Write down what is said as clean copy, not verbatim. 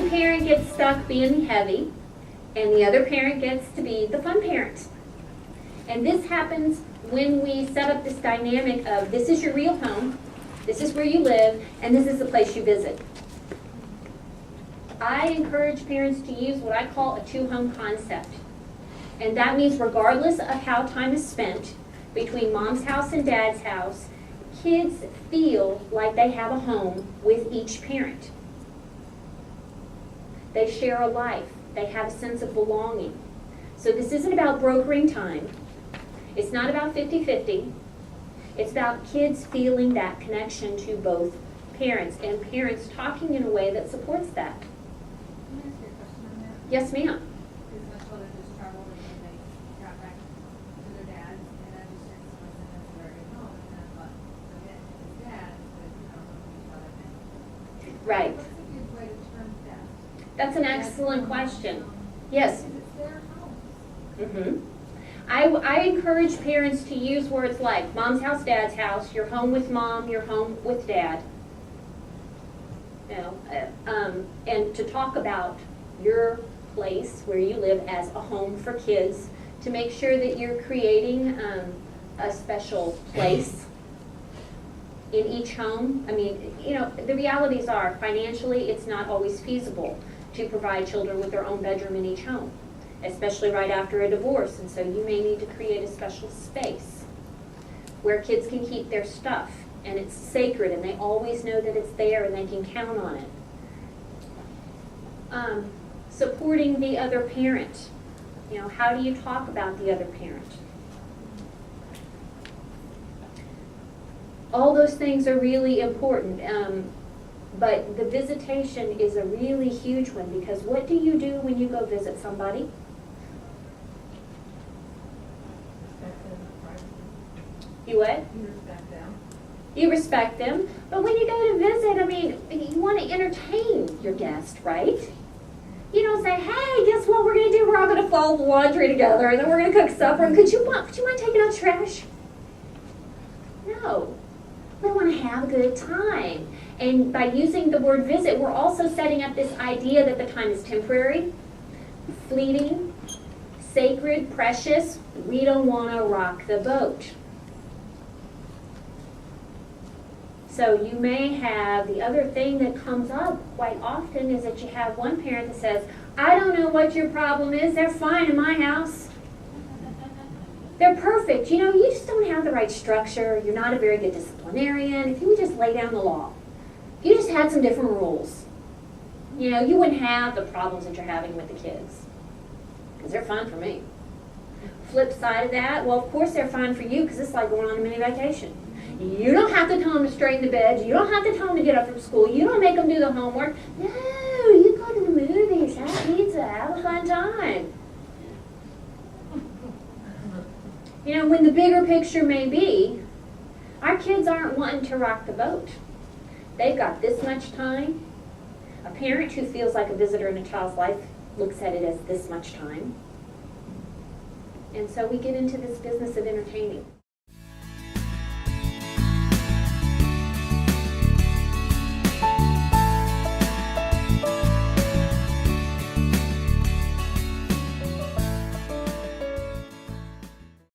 one parent gets stuck being heavy, and the other parent gets to be the fun parent. And this happens when we set up this dynamic of this is your real home, this is where you live, and this is the place you visit. I encourage parents to use what I call a two-home concept. And that means regardless of how time is spent between mom's house and dad's house, kids feel like they have a home with each parent. They share a life. They have a sense of belonging. So this isn't about brokering time. It's not about 50-50. It's about kids feeling that connection to both parents and parents talking in a way that supports that. Can I ask you a question on that? Yes, ma'am. Because my children just traveled and then they got back to their dads, and I just said to myself, that's where I go home, and then I thought, forget his dad, but I don't know each other. Right. What's a good way to term that? That's an excellent question. Yes. Because it's their home. Mm-hmm. I encourage parents to use words like mom's house, dad's house, you're home with mom, you're home with dad. You know, and to talk about your place where you live as a home for kids, to make sure that you're creating a special place in each home. I mean, you know, the realities are financially it's not always feasible to provide children with their own bedroom in each home, especially right after a divorce, and so you may need to create a special space where kids can keep their stuff and it's sacred and they always know that it's there and they can count on it. Supporting the other parent. You know, how do you talk about the other parent? All those things are really important, but the visitation is a really huge one, because what do you do when you go visit somebody? You what? You respect them. You respect them, but when you go to visit, I mean, you want to entertain your guest, right? You don't say, hey, guess what we're going to do? We're all going to fold the laundry together, and then we're going to cook supper, and would you mind taking out trash? No. We want to have a good time. And by using the word visit, we're also setting up this idea that the time is temporary, fleeting, sacred, precious. We don't want to rock the boat. So you may have, the other thing that comes up quite often is that you have one parent that says, I don't know what your problem is, they're fine in my house. They're perfect. You know, you just don't have the right structure. You're not a very good disciplinarian. If you would just lay down the law, if you just had some different rules, you know, you wouldn't have the problems that you're having with the kids. Because they're fine for me. Flip side of that, well, of course they're fine for you, because it's like going on a mini vacation. You don't have to tell them to straighten the beds. You don't have to tell them to get up from school. You don't make them do the homework. No, you go to the movies, have pizza, have a fun time. You know, when the bigger picture may be, our kids aren't wanting to rock the boat. They've got this much time. A parent who feels like a visitor in a child's life looks at it as this much time. And so we get into this business of entertaining.